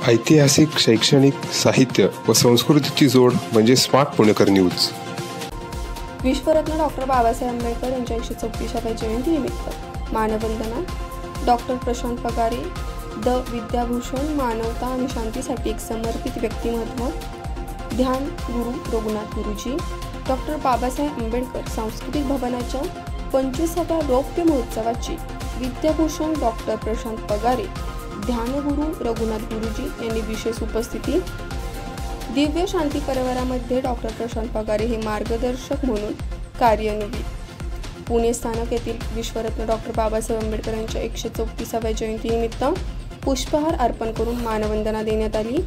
ऐतिहासिक, शैक्षणिक, साहित्य व संस्कृतीची जोड म्हणजे स्मार्ट पुणेकर न्यूज। विश्वरत्न डॉक्टर बाबासाहेब आंबेडकर यांच्या 134व्या जयंतीनिमित्त मानववंदना। डॉक्टर प्रशांत पगारे, द विद्याभूषण, मानवता आणि शांतीसाठी एक समर्पित व्यक्तिमत्व, ध्यान गुरु रघुनाथ गुरुजी। डॉक्टर बाबासाहेब आंबेडकर सांस्कृतिक भवनाच्या 25व्या रौप्य महोत्सवाची विद्याभूषण डॉक्टर प्रशांत पगारे, ध्यानगुरु रघुनाथ गुरुजी यांनी विशेष उपस्थिती। दिव्य शांती परिवारामध्ये डॉक्टर प्रशांत पगारे हे मार्गदर्शक म्हणून कार्यान्वित। पुणे स्थानक येथील विश्वरत्न डॉक्टर बाबासाहेब आंबेडकर यांच्या 134व्या जयंतीनिमित्त पुष्पहार अर्पण करून मानववंदना देण्यात आली।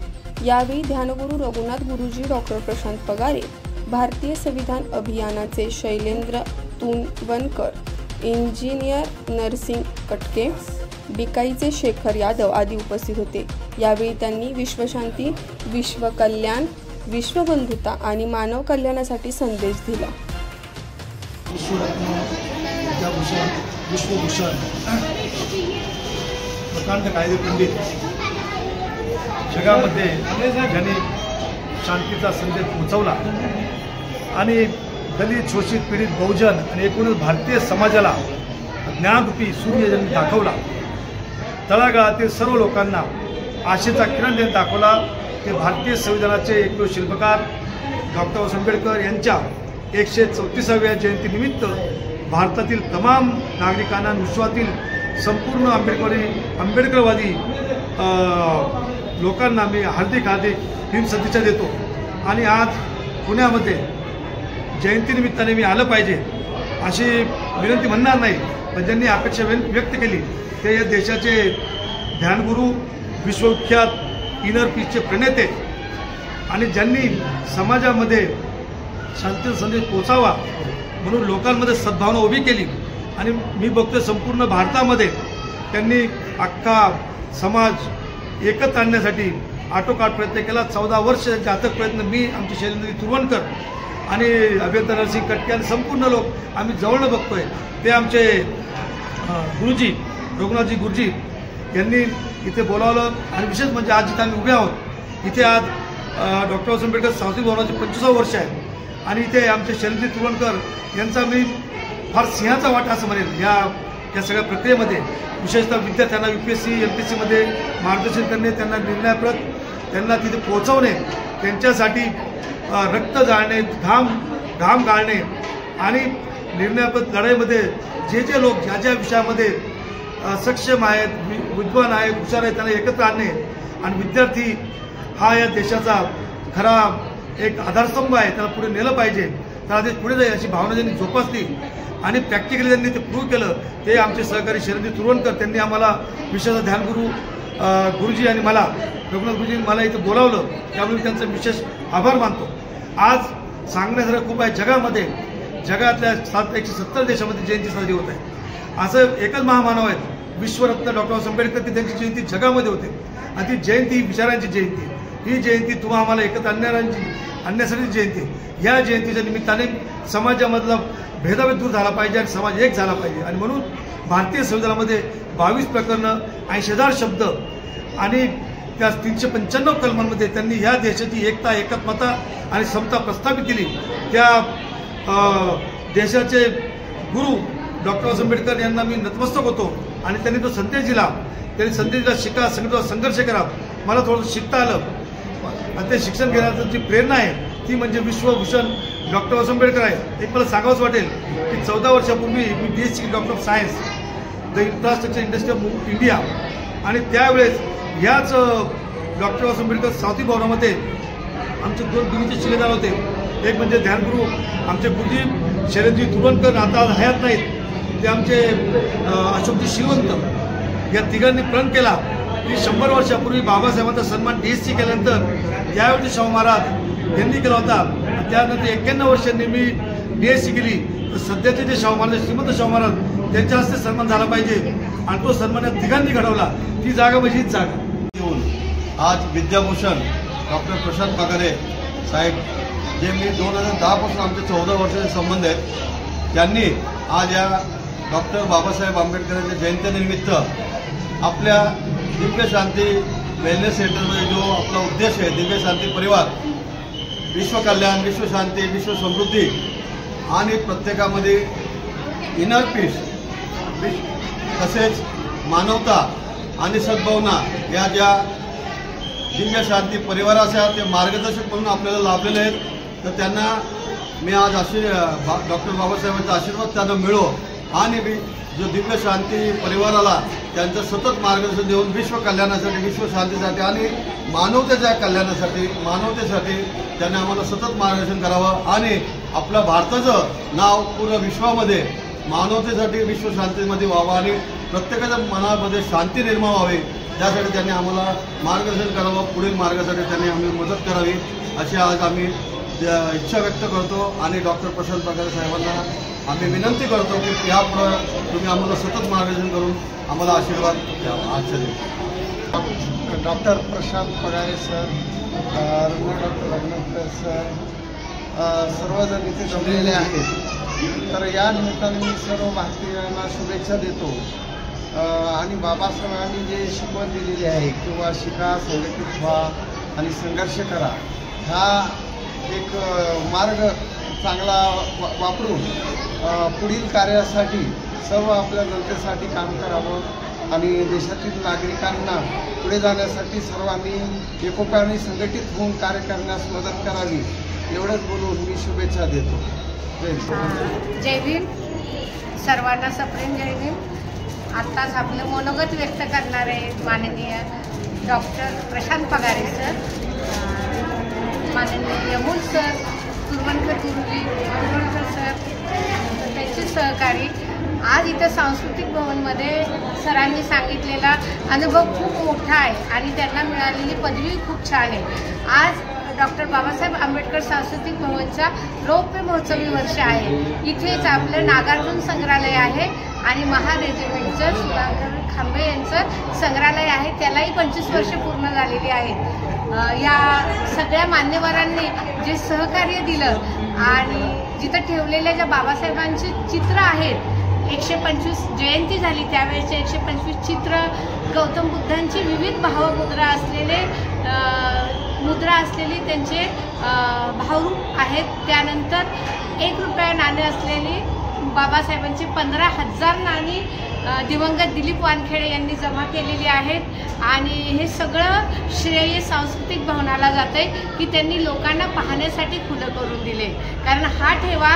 यावेळी ध्यानगुरु रघुनाथ गुरुजी, डॉक्टर प्रशांत पगारे, भारतीय संविधान अभियानाचे शैलेंद्र तुनवनकर, इंजिनियर नरसिंग कटके, बिकाईचे शेखर यादव आदी उपस्थित होते। यावेळी त्यांनी विश्वशांती, विश्वकल्याण, विश्वबंधुता आणि मानव कल्याणासाठी संदेश दिला। विद्याभूषण, विश्वभूषण, प्रकांड कायदेपंडित, जगामध्ये ज्यांनी शांतीचा संदेश पोहोचवला आणि दलित, शोषित, पीडित, बहुजन आणि एकूणच भारतीय समाजाला ज्ञानरूपी सूर्य ज्यांनी दाखवला, तळागाळातील सर्व लोकांना आशेचा किरण देऊन दाखवला, ते भारतीय संविधानाचे एकमेव शिल्पकार डॉक्टर आंबेडकर यांच्या 134व्या जयंतीनिमित्त भारतातील तमाम नागरिकांना, विश्वातील संपूर्ण आंबेडकरवादी लोकांना मी हार्दिक सदिच्छा देतो। आणि आज पुण्यामध्ये जयंतीनिमित्ताने मी आलं पाहिजे अशी विनंती म्हणणार नाही, पण ज्यांनी अपेक्षा व्यक्त केली ते या देशाचे ध्यानगुरू, विश्वविख्यात इनर पीसचे प्रणेते आणि ज्यांनी समाजामध्ये शांतीचा संदेश पोचावा म्हणून लोकांमध्ये सद्भावना उभी केली। आणि मी बघतोय संपूर्ण भारतामध्ये त्यांनी अख्खा समाज एकत्र आणण्यासाठी आटोकाट प्रयत्न केला। 14 वर्ष त्यांचे अथक प्रयत्न मी, आमचे शैलेंद्र तुरवणकर आणि अभियंता नरसिंग कटके आणि संपूर्ण लोक आम्ही जवळनं बघतोय। ते आमचे गुरुजी रघुनाथजी गुरुजी यांनी इथे बोलावलं आणि विशेष म्हणजे आज जिथे आम्ही उभे आहोत, इथे आज डॉक्टर आंबेडकर सांस्कृतिक भवनाचे 25वं वर्ष आहे आणि इथे आमचे शैलेंद्र तुरवणकर यांचा मी फार सिंहाचा वाटा असं म्हणेल या सगळ्या प्रक्रियेमध्ये। विशेषतः विद्यार्थ्यांना UPSC MPSCमध्ये मार्गदर्शन करणे, त्यांना निर्णयप्रत त्यांना तिथे पोहोचवणे, त्यांच्यासाठी रक्त जाळणे, घाम गाळणे आणि निर्णयप्रत लढाईमध्ये जे लोक ज्या विषयामध्ये सक्षम आहेत, विद्वान आहेत, हुशार आहेत, त्यांना एकत्र आणणे आणि विद्यार्थी हा या देशाचा खरा एक आधारस्तंभ आहे, त्याला पुढे नेलं पाहिजे, त्याला देश पुढे जाईल अशी भावना ज्यांनी जोपासली आणि प्रॅक्टिकली त्यांनी ते प्रूव्ह केलं ते आमचे सहकारी शैलेंद्र तुरवणकर। त्यांनी आम्हाला विशेषतः ध्यानगुरू गुरुजी आणि मला रघुनाथ गुरुजी मला इथे बोलावलं, त्यामुळे त्यांचा विशेष आभार मानतो। आज सांगण्यासारखं खूप आहे, जगातल्या 170 देशामध्ये जयंती साजरी होत आहे। असं एकच महामानव आहेत विश्वरत्न डॉक्टर आंबेडकर, की त्यांची जयंती जगामध्ये होते आणि ती जयंती ही विचारांची जयंती, ही जयंती तुम्हा आम्हाला एकत्र आणण्यासाठी जयंती। या जयंतीच्या निमित्ताने समाजामधला भेदाभेद दूर झाला पाहिजे आणि समाज एक झाला पाहिजे आणि म्हणून भारतीय संविधानामध्ये 22 प्रकरणं, 80,000 शब्द आणि त्या 395 कलमांमध्ये त्यांनी या देशाची एकता, एकात्मता आणि समता प्रस्थापित केली। त्या देशाचे गुरु डॉक्टर आंबेडकर यांना मी नतमस्तक होतो आणि त्यांनी तो संदेश दिला, शिका, संघर्ष करा। मला थोडंसं शिकता आलं आणि ते शिक्षण घेण्याची जी प्रेरणा आहे ती म्हणजे विश्वभूषण डॉक्टर आंबेडकर आहे। एक मला सांगावंच वाटेल की 14 वर्षापूर्वी मी BSc doctor of science, the infrastructure industry of India, आणि त्यावेळेस याच डॉक्टर आंबेडकर सांस्कृतिक भवनामध्ये आमचे 2 गुरुचे शिलेदार होते। एक म्हणजे ध्यानगुरू आमचे गुरुजी शैलेंद्र तुरवणकर, आता हयात नाहीत, ते आमचे अशोकजी शिलवंत, या तिघांनी प्रण केला की 100 वर्षापूर्वी बाबासाहेबांचा सन्मान DSC केल्यानंतर त्यावेळी शाहू महाराज यांनी केला होता, त्यानंतर 91 वर्षांनी मी DSC केली, तर सध्याचे जे शाहू महाराज, श्रीमंत शाहू महाराज, त्यांच्या हस्ते सन्मान झाला पाहिजे आणि तो सन्मान या तिघांनी घडवला। ती जागा म्हणजे हीच जागा। आज विद्याभूषण डॉक्टर प्रशांत पगारे साहेब, जे मी 2010 पासून आमचे 14 वर्षाचे संबंध आहेत, त्यांनी आज या डॉक्टर बाबासाहेब आंबेडकरांच्या जयंतीनिमित्त आपल्या दिव्य शांती वेलनेस सेंटरमध्ये जो आपला उद्देश आहे दिव्य शांती परिवार, विश्व कल्याण, विश्व शांती, विश्व समृद्धी आणि प्रत्येकामध्ये इनर पीस, तसेच मानवता आणि सद्भावना या ज्या दिव्य शांती परिवाराच्या ते मार्गदर्शक म्हणून आपल्याला लाभलेले आहेत। तर त्यांना मी आज डॉक्टर बाबासाहेबांचा आशीर्वाद त्यांना मिळो आणि जो दिव्य शांती परिवाराला त्यांचं सतत मार्गदर्शन देऊन विश्व कल्याणासाठी, विश्व शांतीसाठी आणि मानवतेच्या कल्याणासाठी, मानवतेसाठी त्यांनी आम्हाला सतत मार्गदर्शन करावं आणि आपल्या भारताचं नाव पूर्ण विश्वामध्ये मानवतेसाठी, विश्व शांतीमध्ये व्हावं आणि प्रत्येकाच्या मनामध्ये शांती निर्माण व्हावी, त्यासाठी त्यांनी आम्हाला मार्गदर्शन करावं। पुढील मार्गासाठी त्यांनी आम्ही मदत करावी अशी आज आम्ही इच्छा व्यक्त करतो आणि डॉक्टर प्रशांत पगारे साहेबांना आम्ही विनंती करतो की यापुढे तुम्ही आम्हाला सतत मार्गदर्शन करून आम्हाला आशीर्वाद द्यावा। आजच्या दिवशी doctor Prashant Pagare sir, doctor Raghunath sir, सर्वजण इथे जमलेले आहेत। तर या निमित्ताने मी सर्व भारतीयांना शुभेच्छा देतो आणि बाबासाहेबांनी जे शिकवण दिलेली आहे किंवा शिका, संघटित व्हा आणि संघर्ष करा, हा एक मार्ग चांगला वापरून पुढील कार्यासाठी सर्व आपल्या जनतेसाठी काम करावं आणि देशातील नागरिकांना पुढे जाण्यासाठी सर्वांनी एकोप्याने संघटित होऊन कार्य करण्यास मदत करावी, एवढंच बोलून मी शुभेच्छा देतो। जय भीम। सर्वांना सप्रेम जय भीम। आत्ताच आपलं मनोगत व्यक्त करणारे माननीय डॉक्टर प्रशांत पगारे सर, माननीय यमुल सर, तुरवणकर गुरुजी, तुरवणकर सर, त्यांचे सहकारी, आज इथं सांस्कृतिक भवनमध्ये सरांनी सांगितलेला अनुभव खूप मोठा आहे आणि त्यांना मिळालेली पदवी खूप छान आहे। आज डॉक्टर बाबासाहेब आंबेडकर सांस्कृतिक भवनचा रौप्य महोत्सवी वर्ष आहे। इथेच आपलं नागार्जुन संग्रहालय आहे आणि महार रेजिमेंटचं सुधाकर खांबे यांचं संग्रहालय आहे, त्यालाही 25 वर्ष पूर्ण झालेली आहेत। या सगळ्या मान्यवरांनी जे सहकार्य दिलं आणि जिथं ठेवलेल्या ज्या बाबासाहेबांची चित्र आहेत, 125 जयंती झाली त्यावेळेचे 125 चित्र, गौतम बुद्धांची विविध भावमुद्रा असलेली त्यांचे भावरूप आहेत। त्यानंतर 1 रुपया नाणे असलेली बाबासाहेबांची 15,000 नाणी दिवंगत दिलीप वानखेडे यांनी जमा केलेली आहेत आणि हे सगळं श्रेय सांस्कृतिक भवनाला जाते की त्यांनी लोकांना पाहण्यासाठी खुलं करून दिले। कारण हा ठेवा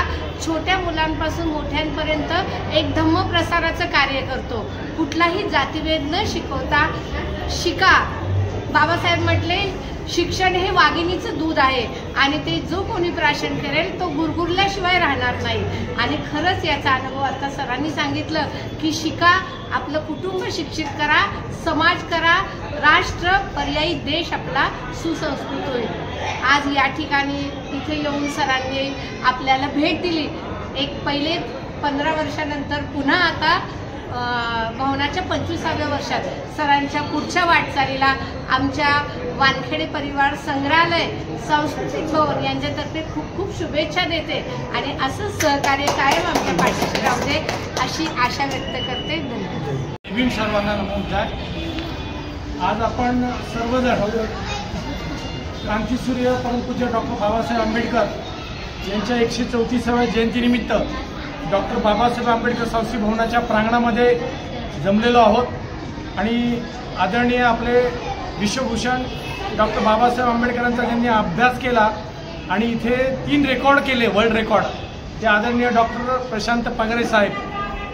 छोट्या मुलांपासून मोठ्यांपर्यंत एक धम्म प्रसाराचं कार्य करतो। कुठलाही जातीभेद न शिकवता शिका। बाबासाहेब म्हटले शिक्षण हे वाघिणीचं दूध आहे आणि ते जो कोणी प्राशन करेल तो गुरगुरल्याशिवाय राहणार नाही। आणि खरंच याचा अनुभव आता सरांनी सांगितलं की शिका, आपलं कुटुंब शिक्षित करा, समाज करा, राष्ट्र पर्यायी देश आपला सुसंस्कृत होईल। आज या ठिकाणी इथे येऊन सरांनी आपल्याला भेट दिली। एक पहिले 15 वर्षानंतर पुन्हा आता भवनाच्या 25व्या वर्षात सरांच्या पुढच्या वाटचालीला आमच्या वानखेडे परिवार संग्रहालय सांस्कृतिक भवन यांच्यातर्फे खूप खूप शुभेच्छा देते आणि असंच सहकार्य कायम आमच्या पाठीशी राहू दे अशी आशा व्यक्त करते। धन्यवाद। भीम सर्वांना नमस्कार। आज आपण सर्वजण क्रांतीसूर्य परमपूज्य डॉक्टर बाबासाहेब आंबेडकर यांच्या 134व्या जयंतीनिमित्त डॉक्टर बाबासाहेब आंबेडकर सांस्कृतिक भवनाच्या प्रांगणामध्ये जमलेलो आहोत आणि आदरणीय आपले विश्वभूषण डॉक्टर बाबासाहेब आंबेडकरांचा ज्यांनी अभ्यास केला आणि इथे 3 रेकॉर्ड केले, वर्ल्ड रेकॉर्ड, ते आदरणीय डॉक्टर प्रशांत पगारे साहेब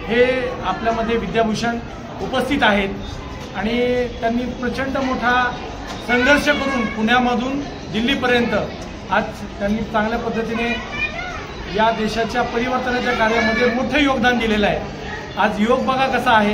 हे आपल्यामध्ये विद्याभूषण उपस्थित आहेत आणि त्यांनी प्रचंड मोठा संघर्ष करून पुण्यामधून दिल्लीपर्यंत आज त्यांनी चांगल्या पद्धतीने या देशाच्या परिवर्तनाच्या कार्यामध्ये मोठं योगदान दिलेलं आहे। आज योग बघा कसा आहे,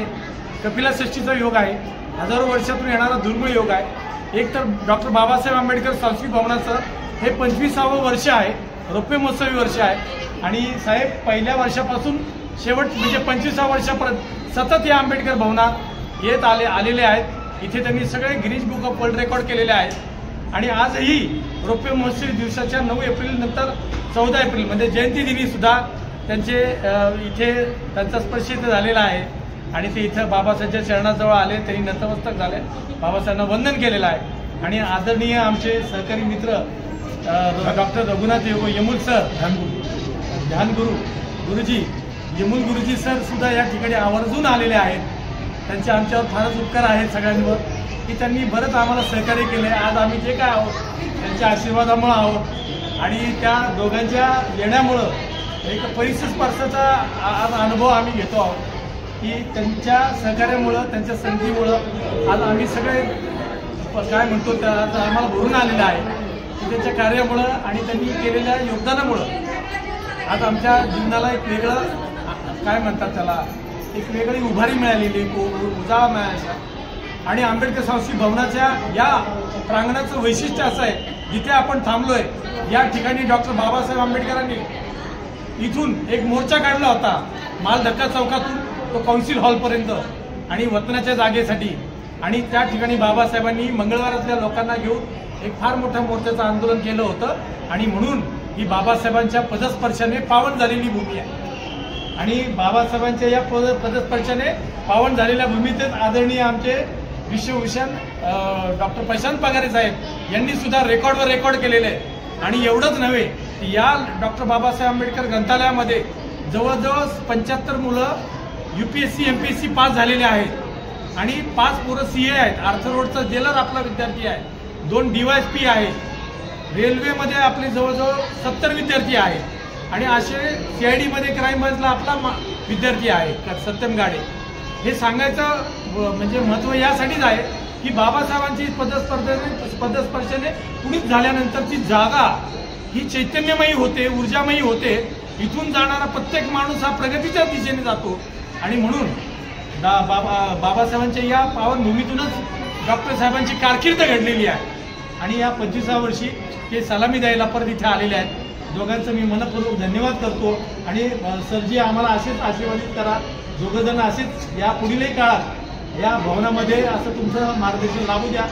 कपिलषष्ठीचा योग आहे, हजारो वर्षातून येणारा दुर्मिळ योग आहे। एक तर डॉक्टर बाबासाहेब आंबेडकर सांस्कृतिक भवनाचं हे 25वं वर्ष आहे, रौप्य महोत्सवी वर्ष आहे आणि साहेब पहिल्या वर्षापासून शेवट म्हणजे 25व्या वर्षापर्यंत सतत या आंबेडकर भवनात येत आलेले आहेत। इथे त्यांनी सगळे Guinness book of world record केलेले आहेत आणि आजही रौप्य महोत्सवी दिवसाच्या 9 एप्रिल नंतर 14 एप्रिल म्हणजे जयंती दिनी सुद्धा त्यांचे इथे त्यांचा स्पर्श इथे झालेला आहे आणि ते इथं बाबासाहेबांच्या चरणाजवळ आले, त्यांनी नतमस्तक झाले, बाबासाहेबांना वंदन केलेलं आहे। आणि आदरणीय आमचे सहकारी मित्र डॉक्टर रघुनाथ यमुल सर, ध्यानगुरू गुरुजी यमुल गुरुजी सर सुद्धा या ठिकाणी आवर्जून आलेले आहेत। त्यांचे आमच्यावर फारच उपकार आहेत सगळ्यांवर, की त्यांनी बरंच आम्हाला सहकार्य केले। आज आम्ही जे काय आहोत त्यांच्या आशीर्वादामुळे आहोत आणि त्या दोघांच्या येण्यामुळं एक परिसर स्पर्शाचा आज अनुभव आम्ही घेतो आहोत, की त्यांच्या सहकार्यामुळं, त्यांच्या संधीमुळं आज आम्ही सगळे काय म्हणतो त्या आज आम्हाला भरून आलेलं आहे, की त्यांच्या कार्यामुळं आणि त्यांनी केलेल्या योगदानामुळं आज आमच्या जीवनाला एक वेगळं काय म्हणतात त्याला, एक वेगळी उभारी मिळालेली, उजाळा मिळाला। आणि आंबेडकर सांस्कृतिक भवनाच्या या प्रांगणाचं वैशिष्ट्य असं आहे, जिथे आपण थांबलोय या ठिकाणी डॉक्टर बाबासाहेब आंबेडकरांनी इथून एक मोर्चा काढला होता मालधक्का चौकातून तो कौन्सिल हॉलपर्यंत आणि वतनाच्या जागेसाठी। आणि त्या ठिकाणी बाबासाहेबांनी मंगळवारातल्या लोकांना घेऊन एक फार मोठ्या मोर्चाचं आंदोलन केलं होतं। आणि म्हणून ही बाबासाहेबांच्या पदस्पर्शाने पावन झालेली भूमी आहे आणि बाबासाहेबांच्या या पदस्पर्शाने पावन झालेल्या भूमीतच आदरणीय आमचे विश्वभूषण डॉक्टर प्रशांत पगारे साहेब यांनी सुद्धा रेकॉर्डवर रेकॉर्ड केलेले आहे। आणि एवढंच नव्हे, या डॉक्टर बाबासाहेब आंबेडकर ग्रंथालयामध्ये जवळजवळ 75 मुलं UPSC MPSC पास झालेले आहेत आणि 5 पोरं CA आहेत, आर्थर रोडचा जेलर आपला विद्यार्थी आहे, 2 DYSP आहेत, रेल्वेमध्ये आपले जवळजवळ 70 विद्यार्थी आहेत आणि असे CID मध्ये क्राईम ब्रांचला आपला विद्यार्थी आहे सत्यम गाडे। हे सांगायचं म्हणजे महत्त्व यासाठीच आहे की बाबासाहेबांची पदस्पर्शाने पुढील झाल्यानंतरची जागा ही चैतन्यमयी होते, ऊर्जामयी होते। इथून जाणारा प्रत्येक माणूस हा प्रगतीच्या दिशेने जातो आणि म्हणून बाबासाहेबांच्या या पावन भूमीतूनच डॉक्टर साहेबांची कारकीर्द घडलेली आहे आणि या 25व्या वर्षी ते सलामी द्यायला परत इथे आलेले आहेत। दोघांचं मी मनपूर्वक धन्यवाद करतो आणि सरजी आम्हाला असेच आशीर्वादित करा, दोघंजण असेच या पुढीलही काळात या भवनामध्ये असं तुमचं मार्गदर्शन लाभू द्या।